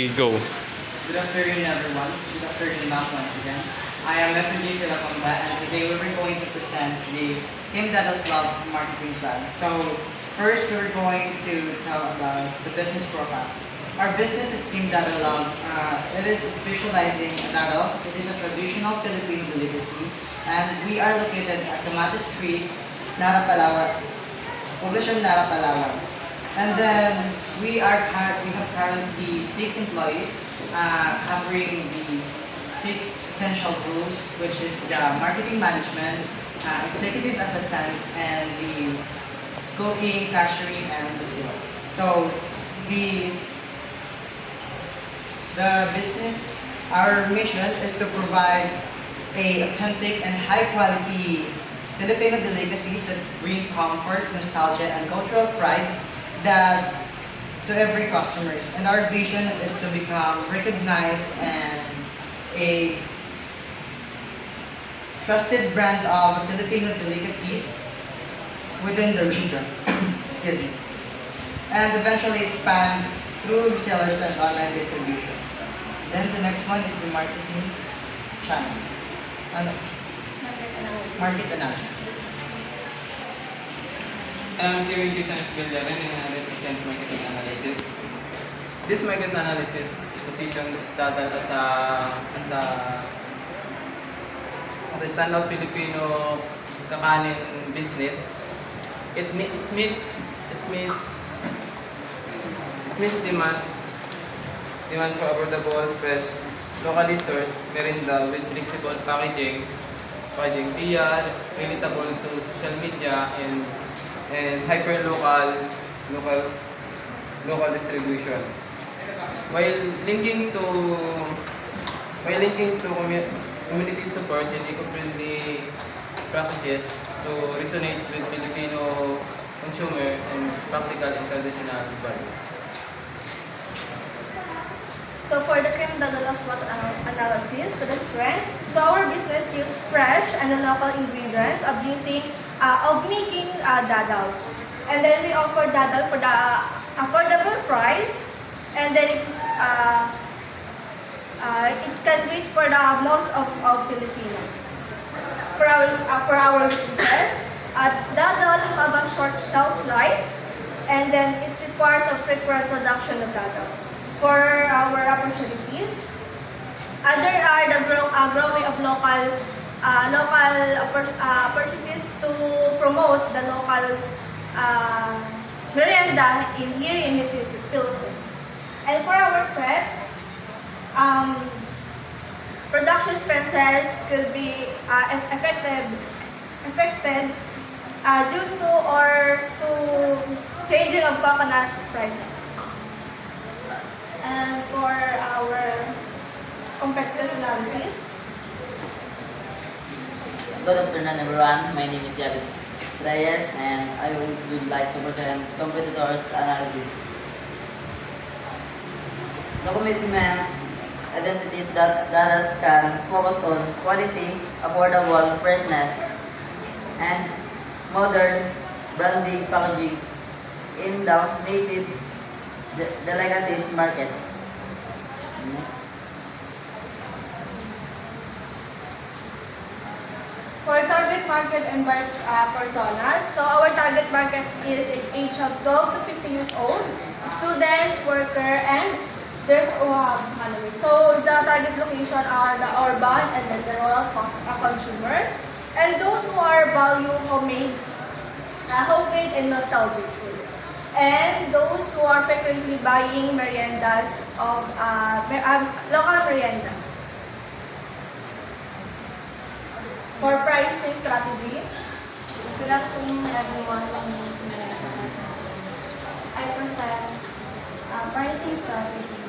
Okay, go. Good afternoon, everyone. Good afternoon, ma'am, once again. I am FNG Silacomba, and today we were going to present the Team Daddle's Love marketing plan. So, first we're going to tell about the business profile. Our business is Team Daddle Love. It is specializing in daddle. It is a traditional Filipino delicacy, and we are located at Tomate Street, Nara, Palawan, Poblacion, Nara, Palawan. And then we have currently 6 employees covering the 6 essential roles, which is the marketing management, executive assistant, and the cooking, cashiering, and the sales. So the business, our mission is to provide a authentic and high quality Filipino delicacies that bring comfort, nostalgia, and cultural pride that to every customers. And our vision is to become recognized and a trusted brand of Filipino delicacies within the region. Excuse me. And eventually expand through resellers and online distribution. Then the next one is the marketing channel. Ano? Market analysis. I'm Kevin Christian Villarren and I represent marketing analysis. This market analysis positions Daddle as a standout Filipino kakanin business. It meets demand for affordable, fresh, locally sourced merinda with flexible packaging PR, relatable to social media, and hyper local distribution. While linking to community support and eco-friendly practices to resonate with Filipino consumer and practical and traditional values. So for the cream daddle SWOT analysis for the strength, so our business use fresh and the local ingredients of making daddle. And then we offer daddle for the affordable price, and then it can reach for the most of Filipino. For our business, daddle have a short shelf life, and then it requires a frequent production of daddle. For our opportunities, other are the growing of local opportunities to promote the local merienda here in the Philippines. And for our pets, production expenses could be affected due to changing of coconut prices. And for our competitors analysis, Good afternoon, everyone. My name is Javid Reyes, and I would like to present competitors' analysis. The commitment identities that can focus on quality, affordable freshness, and modern branding packaging in the native delicacies markets. for target market and personas, so our target market is age of 12 to 50 years old, students, worker, and there's economy. So the target location are the urban and then the rural consumers, and those who are value homemade and nostalgic food. And those who are frequently buying meriendas of local meriendas. For pricing strategy, Good afternoon, everyone. My name is Miranda. I present pricing strategy.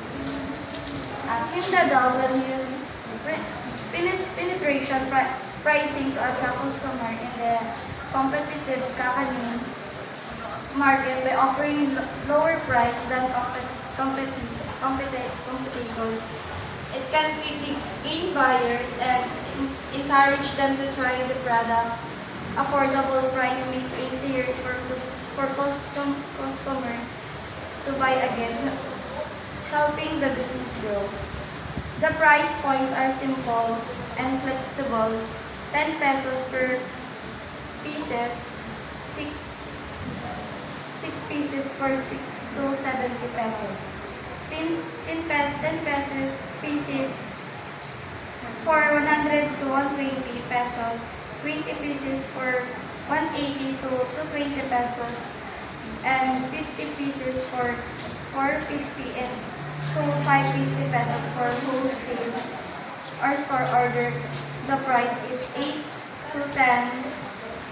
Team Daddle will use penetration pricing to attract customer in the competitive kakanin market by offering lower price than competitors. It can gain buyers and encourage them to try the products. Affordable price make it easier for customer to buy again, helping the business grow. The price points are simple and flexible. 10 pesos per pieces, 6 pieces for 6 to 70 pesos. 10 pesos pieces for 100 to 120 pesos. 20 pieces for 180 to 220 pesos. And 50 pieces for 450 and to 550 pesos for wholesale or store order. The price is 8 to 10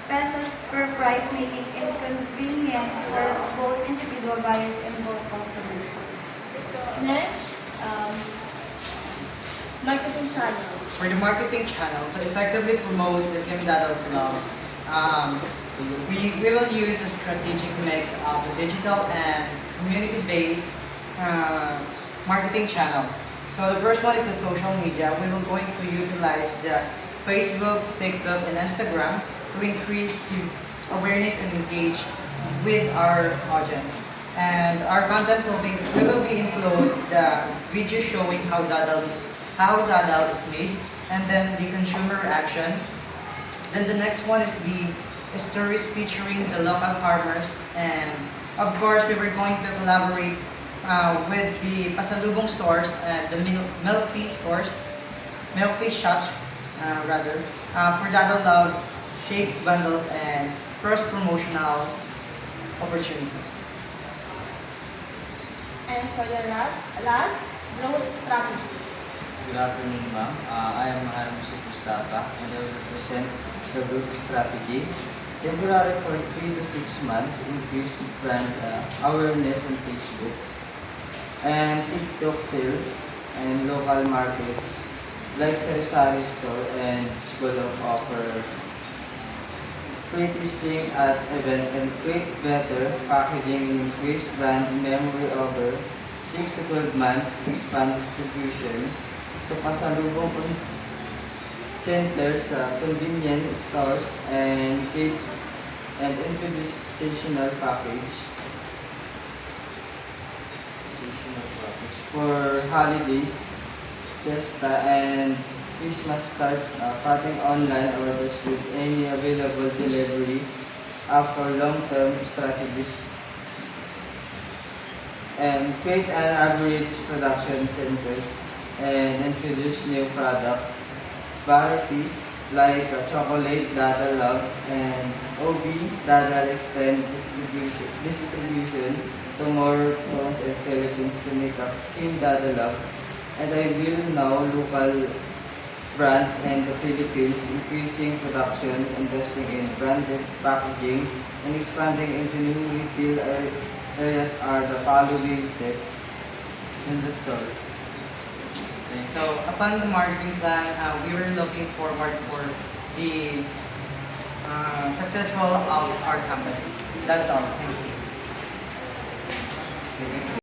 pesos per price, making it convenient for both individual buyers and both customers. Next, marketing channels. For the marketing channel, to effectively promote the Kim Dadal's Love, we will use a strategic mix of the digital and community-based marketing channels. So the first one is the social media. We will going to utilize the Facebook, TikTok, and Instagram to increase the awareness and engage with our audience. And our content we will be include the video showing how Dadal is made, and then the consumer reactions. Then the next one is the stories featuring the local farmers, and of course we were going to collaborate with the Pasalubong stores and the milk tea shops for Dadal Love, shake bundles, and cross promotional opportunities. And for the last growth strategy. Good afternoon, ma'am. I am Mahal Musipustapa and I will represent the growth strategy. Temporary for 3 to 6 months, increase brand awareness on Facebook and TikTok sales and local markets like Sari Store and School of Offer. Free tasting at event and create better packaging, increase brand memory over 6 to 12 months, expand distribution to pasalubong centers, convenience stores, and gifts, and introduce seasonal package for holidays, Fiesta, and Christmas. Start cutting online orders with any available delivery for long-term strategies, and create an average production centers and introduce new product varieties like chocolate Dadal Love and OB Dadal extend distribution to more towns and Philippines to make up Kim Dadal Love. And I will now local brand in the Philippines, increasing production, investing in branded packaging, and expanding into new retail areas are the following steps. And that's all. So upon the marketing plan, we were looking forward for the successful of our company. That's all. Thank you.